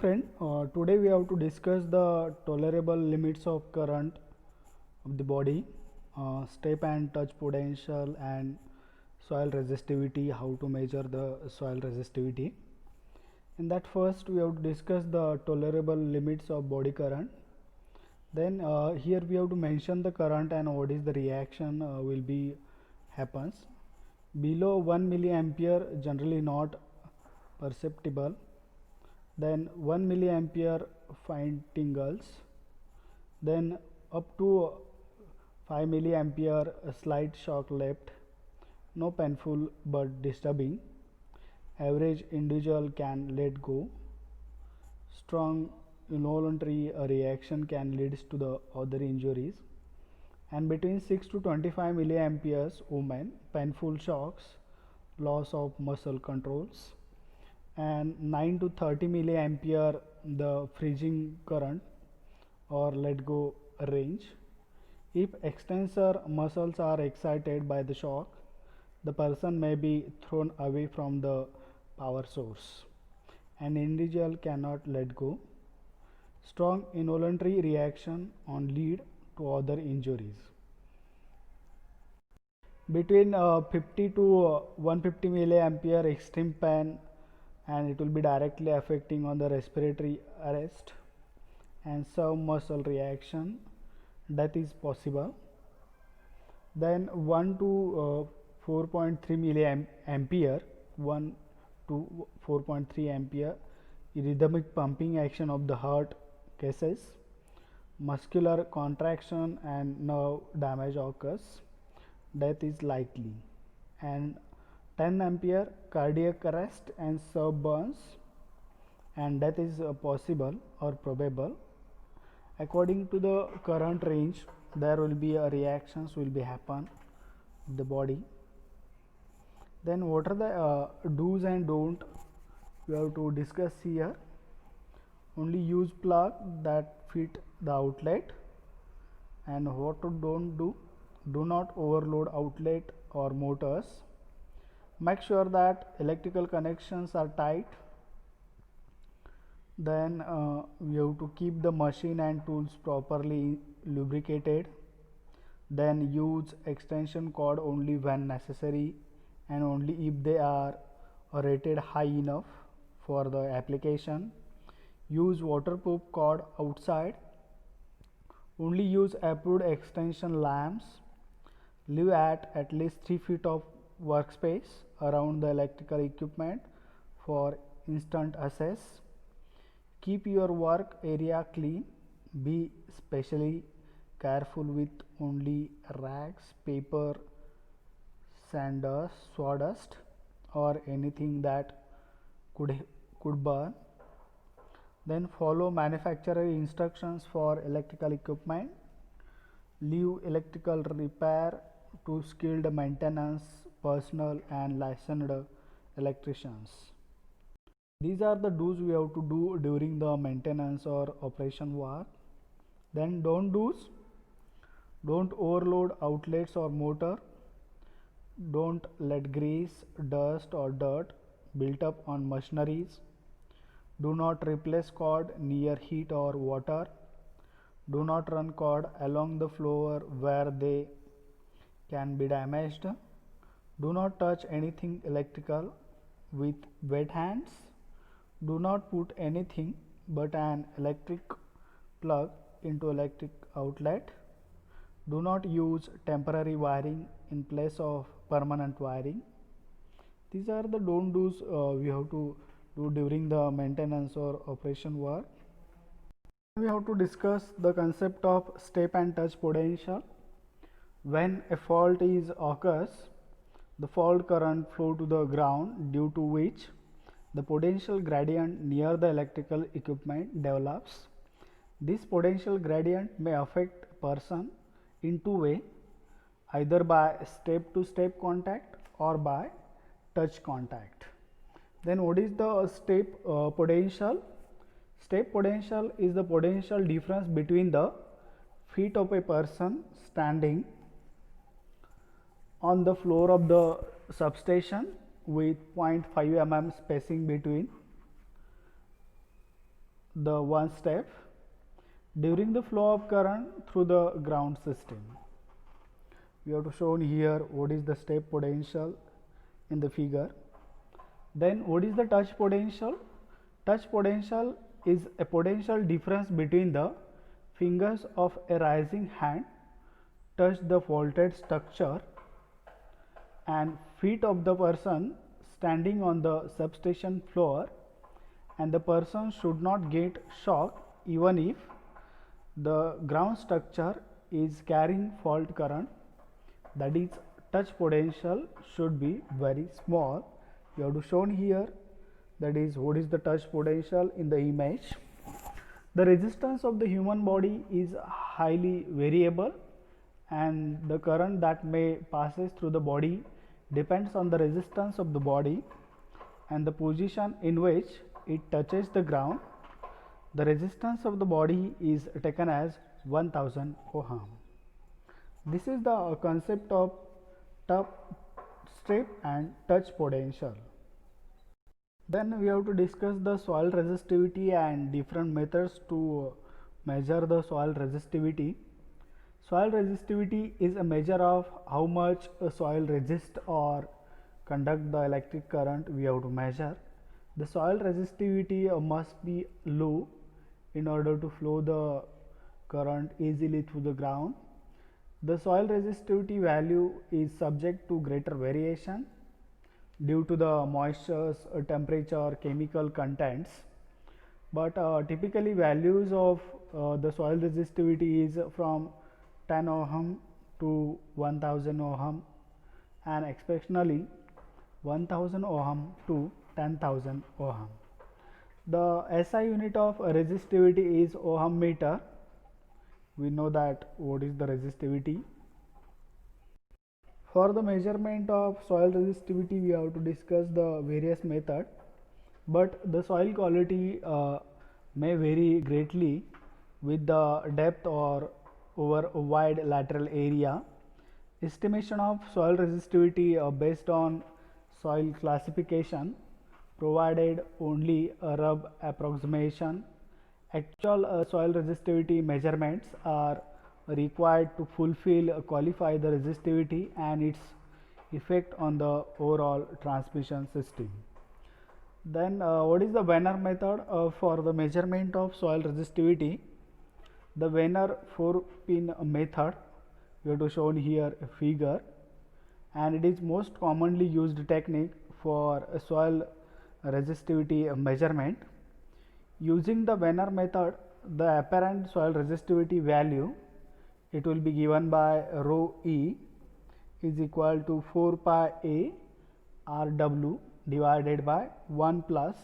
friend, today we have to discuss the tolerable limits of current of the body, step and touch potential and soil resistivity, how to measure the soil resistivity. In that first we have to discuss the tolerable limits of body current. Then here we have to mention the current and what is the reaction will be happens. Below 1 milliampere generally not perceptible, then 1 milliampere fine tingles, then up to 5 milliampere slight shock left, no painful but disturbing, average individual can let go, strong involuntary reaction can lead to the other injuries, and between 6 to 25 milliamperes women painful shocks, loss of muscle controls, and 9 to 30 milliampere the freezing current or let go range. If extensor muscles are excited by the shock, the person may be thrown away from the power source. An individual cannot let go. Strong involuntary reaction on lead to other injuries. Between 50 to 150 milliampere extreme pain, and it will be directly affecting on the respiratory arrest and some muscle reaction, that is possible. Then 1 to 4.3 milliampere, 1 to 4.3 ampere rhythmic pumping action of the heart cases, muscular contraction and nerve damage occurs, death is likely. And 10 ampere cardiac arrest and serve burns, and death is possible or probable. According to the current range, there will be reactions will be happen in the body. Then what are the do's and don't we have to discuss here. Only use plug that fit the outlet, and what to don't do, do not overload outlet or motors. Make sure that electrical connections are tight. Then we have to keep the machine and tools properly lubricated. Then use extension cord only when necessary and only if they are rated high enough for the application. Use waterproof cord outside. Only use approved extension lamps. Live at least 3 feet of workspace around the electrical equipment for instant access. Keep your work area clean. Be especially careful with only rags, paper, sawdust or anything that could burn. Then follow manufacturer instructions for electrical equipment. Leave electrical repair to skilled maintenance personnel and licensed electricians. These are the do's we have to do during the maintenance or operation work. Then don't do's: don't overload outlets or motor, don't let grease, dust or dirt build up on machineries, do not replace cord near heat or water, do not run cord along the floor where they can be damaged, do not touch anything electrical with wet hands, do not put anything but an electric plug into electric outlet, do not use temporary wiring in place of permanent wiring. These are the don't do's we have to do during the maintenance or operation work. We have to discuss the concept of step and touch potential. When a fault is occurs, the fault current flow to the ground, due to which the potential gradient near the electrical equipment develops. This potential gradient may affect a person in two ways, either by step to step contact or by touch contact. Then what is the step potential? Step potential is the potential difference between the feet of a person standing on the floor of the substation with 0.5 mm spacing between. the one step during the flow of current through the ground system. We have to shown here what is the step potential in the figure. Then what is the touch potential? Touch potential is a potential difference between the fingers of a rising hand touch the faulted structure and feet of the person standing on the substation floor, and the person should not get shocked even if the ground structure is carrying fault current. That is, touch potential should be very small. You have to shown here, that is what is the touch potential in the image. The resistance of the human body is highly variable, and the current that may passes through the body depends on the resistance of the body and the position in which it touches the ground. The resistance of the body is taken as 1000 ohm. This is the concept of step and touch potential. Then we have to discuss the soil resistivity and different methods to measure the soil resistivity. Soil resistivity is a measure of how much a soil resists or conduct the electric current we have to measure. The soil resistivity must be low in order to flow the current easily through the ground. The soil resistivity value is subject to greater variation due to the moistures, temperature, chemical contents, but typically values of the soil resistivity is from 10 ohm to 1000 ohm, and exceptionally 1000 ohm to 10,000 ohm. The SI unit of resistivity is ohm meter. We know that what is the resistivity. For the measurement of soil resistivity, we have to discuss the various methods, but the soil quality may vary greatly with the depth or over a wide lateral area. Estimation of soil resistivity based on soil classification provided only a rough approximation. Actual soil resistivity measurements are required to qualify the resistivity and its effect on the overall transmission system. Then what is the Wiener method for the measurement of soil resistivity? The Wiener 4-pin method, we have to shown here a figure, and it is most commonly used technique for soil resistivity measurement. Using the Wiener method, the apparent soil resistivity value, it will be given by rho E is equal to 4 pi A RW divided by 1 plus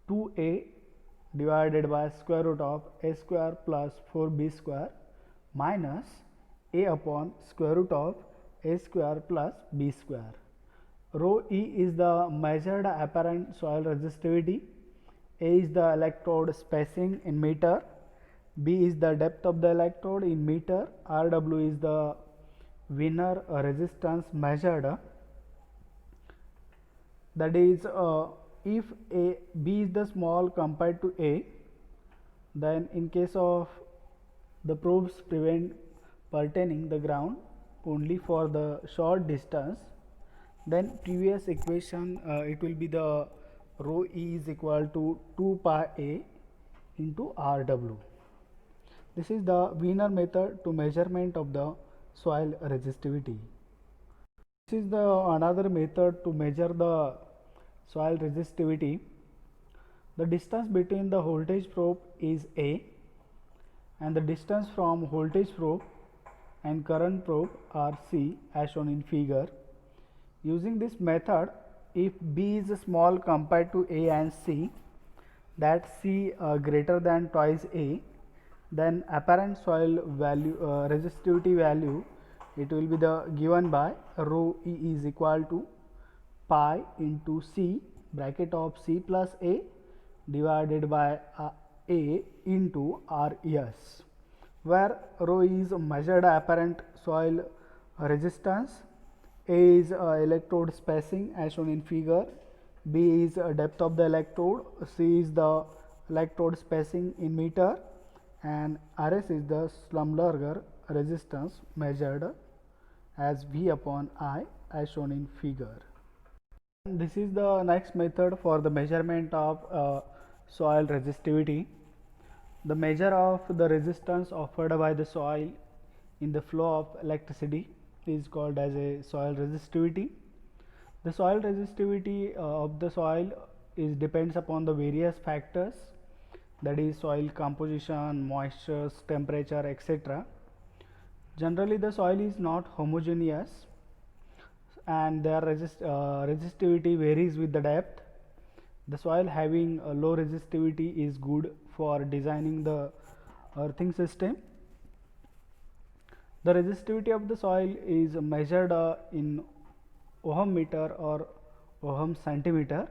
2A divided by square root of A square plus 4B square minus A upon square root of A square plus B square. Rho E is the measured apparent soil resistivity, A is the electrode spacing in meter, B is the depth of the electrode in meter, RW is the Wiener resistance measured. That is, if B is the small compared to A, then in case of the probes pertaining the ground only for the short distance, then previous equation it will be the rho E is equal to 2 pi A into RW. This is the Wiener method to measurement of the soil resistivity. This is the another method to measure the soil resistivity. The distance between the voltage probe is A, and the distance from voltage probe and current probe are C as shown in figure. Using this method, if B is small compared to A and C, that C greater than twice A, then apparent soil value resistivity value, it will be the given by rho E is equal to pi into C bracket of C plus A divided by A into RS, where rho is measured apparent soil resistance, A is electrode spacing as shown in figure, B is depth of the electrode, C is the electrode spacing in meter, and RS is the Schlumberger resistance measured as V upon I as shown in figure. This is the next method for the measurement of soil resistivity. The measure of the resistance offered by the soil in the flow of electricity is called as a soil resistivity. The soil resistivity of the soil depends upon the various factors, that is soil composition, moisture, temperature, etc. Generally the soil is not homogeneous and their resistivity varies with the depth. The soil having a low resistivity is good for designing the earthing system. The resistivity of the soil is measured in ohm meter or ohm centimeter.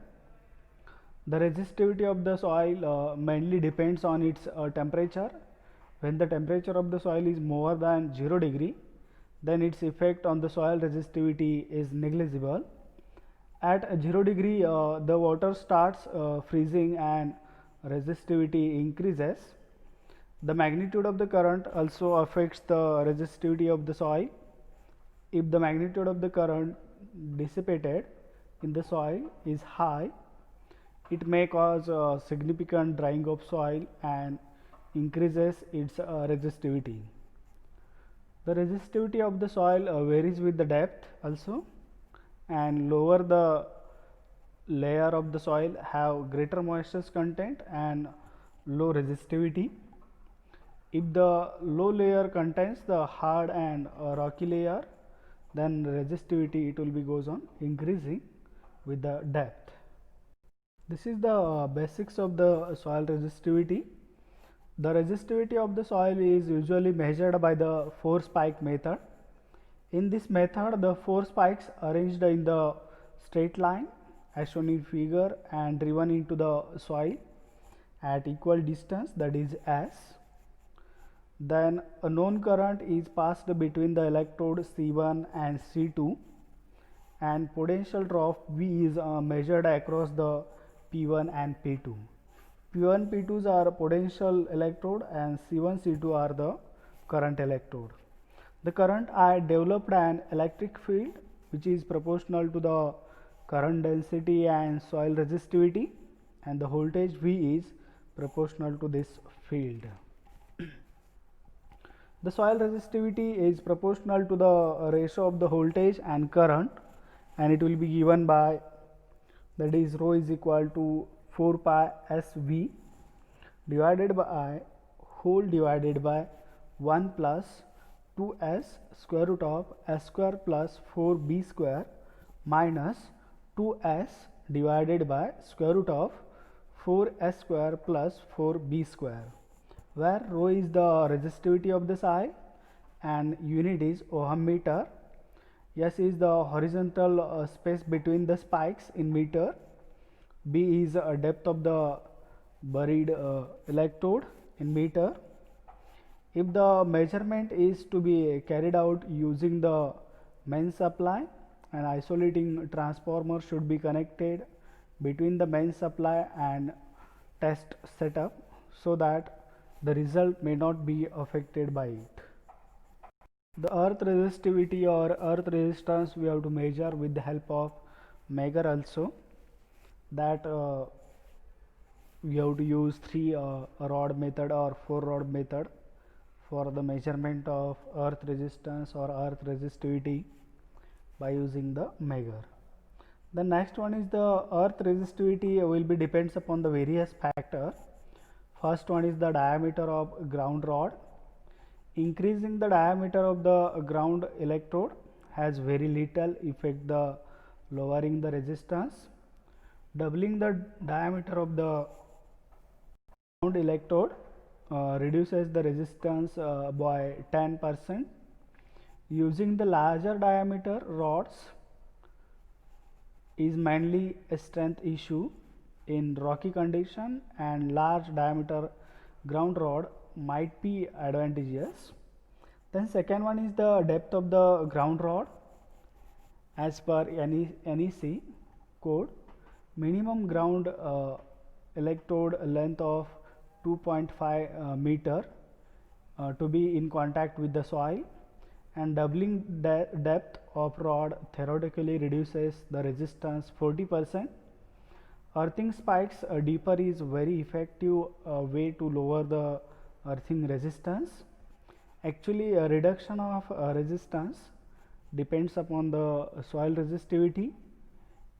The resistivity of the soil mainly depends on its temperature. When the temperature of the soil is more than 0 degree, then its effect on the soil resistivity is negligible. At 0 degree, the water starts freezing and resistivity increases. The magnitude of the current also affects the resistivity of the soil. If the magnitude of the current dissipated in the soil is high, it may cause significant drying of soil and increases its resistivity. The resistivity of the soil varies with the depth also, and lower the layer of the soil have greater moisture content and low resistivity. If the low layer contains the hard and rocky layer, then resistivity it will be goes on increasing with the depth. This is the basics of the soil resistivity. The resistivity of the soil is usually measured by the 4-spike method. In this method, the 4 spikes arranged in the straight line as shown in figure and driven into the soil at equal distance, that is S. Then a known current is passed between the electrode C1 and C2, and potential drop V is measured across the P1 and P2. P1, P2s are potential electrode and C1, C2 are the current electrode. The current I developed an electric field which is proportional to the current density and soil resistivity, and the voltage V is proportional to this field. The soil resistivity is proportional to the ratio of the voltage and current, and it will be given by, that is rho is equal to 4 pi SV divided by whole divided by 1 plus 2s square root of s square plus 4b square minus 2s divided by square root of 4s square plus 4b square, where rho is the resistivity of the soil and unit is ohm meter. S is the horizontal space between the spikes in meter. B is a depth of the buried electrode in meter. If the measurement is to be carried out using the main supply, an isolating transformer should be connected between the main supply and test setup so that the result may not be affected by it. The earth resistivity or earth resistance we have to measure with the help of Megger also, that we have to use 3 rod method or 4 rod method for the measurement of earth resistance or earth resistivity by using the Megger. The next one is the earth resistivity will be depends upon the various factor. First one is the diameter of ground rod. Increasing the diameter of the ground electrode has very little effect the lowering the resistance. Doubling the diameter of the ground electrode reduces the resistance by 10%. Using the larger diameter rods is mainly a strength issue in rocky condition, and large diameter ground rod might be advantageous. Then second one is the depth of the ground rod. As per NEC code, minimum ground electrode length of 2.5 meter to be in contact with the soil, and doubling depth of rod theoretically reduces the resistance 40%. Earthing spikes deeper is very effective way to lower the earthing resistance. Actually, a reduction of resistance depends upon the soil resistivity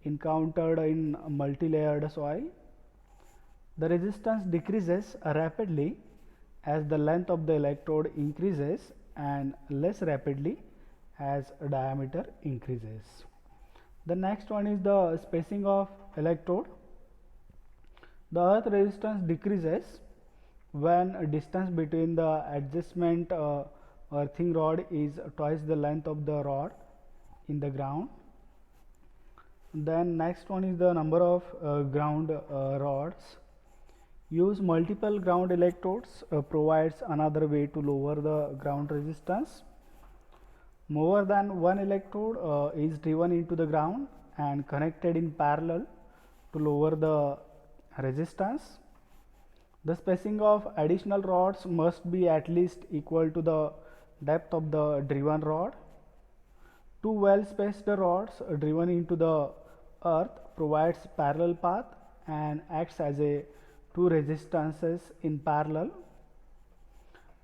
encountered in multi-layered soil. The resistance decreases rapidly as the length of the electrode increases and less rapidly as diameter increases. The next one is the spacing of electrode. The earth resistance decreases when distance between the adjacent earthing rod is twice the length of the rod in the ground. Then next one is the number of ground rods. Use multiple ground electrodes provides another way to lower the ground resistance. More than one electrode is driven into the ground and connected in parallel to lower the resistance. The spacing of additional rods must be at least equal to the depth of the driven rod. Two well spaced rods driven into the earth provides parallel path and acts as a two resistances in parallel.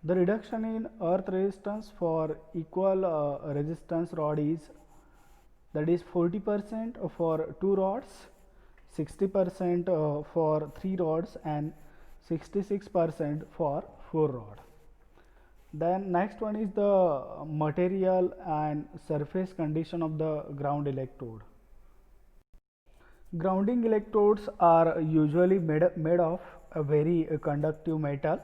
The reduction in earth resistance for equal resistance rod is, that is 40% for two rods, 60% for three rods and 66% for four rod. Then next one is the material and surface condition of the ground electrode. Grounding electrodes are usually made of a very conductive metal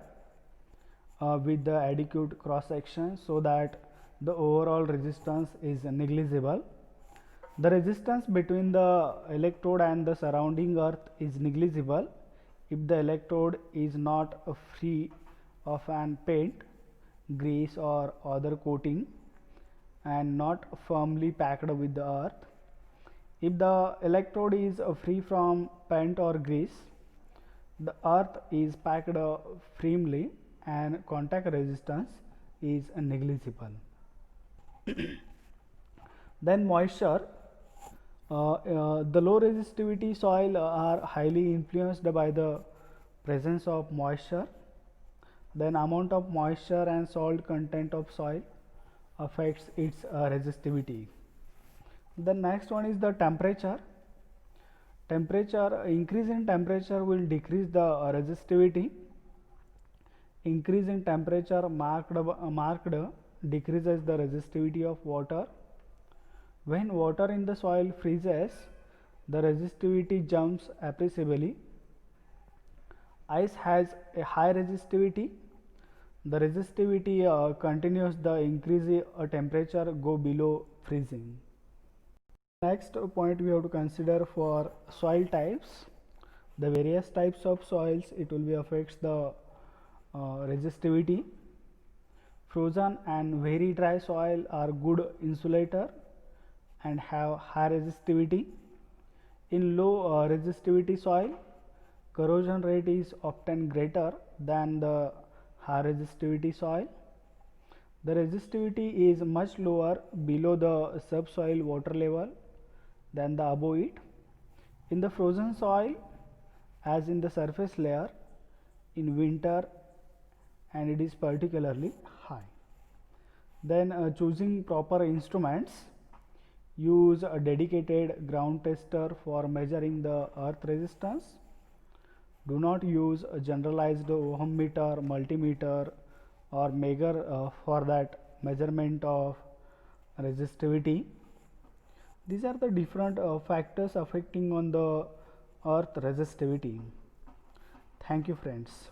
with the adequate cross section so that the overall resistance is negligible. The resistance between the electrode and the surrounding earth is negligible if the electrode is not free of an paint, grease or other coating and not firmly packed with the earth. If the electrode is free from paint or grease, the earth is packed firmly and contact resistance is negligible. Then moisture. The low resistivity soil are highly influenced by the presence of moisture. Then amount of moisture and salt content of soil affects its resistivity. The next one is the temperature. Increase in temperature will decrease the resistivity. Increase in temperature marked decreases the resistivity of water. When water in the soil freezes, the resistivity jumps appreciably. Ice has a high resistivity. The resistivity continues the increase temperature go below freezing. Next point we have to consider for soil types. The various types of soils, it will be affects the resistivity. Frozen and very dry soil are good insulator and have high resistivity. In low resistivity soil, corrosion rate is often greater than the high resistivity soil. The resistivity is much lower below the subsoil water level than the above it. In the frozen soil, as in the surface layer, in winter and it is particularly high. Then choosing proper instruments. Use a dedicated ground tester for measuring the earth resistance. Do not use a generalized ohm meter, multimeter or Megger for that measurement of resistivity. These are the different factors affecting on the earth resistivity. Thank you friends.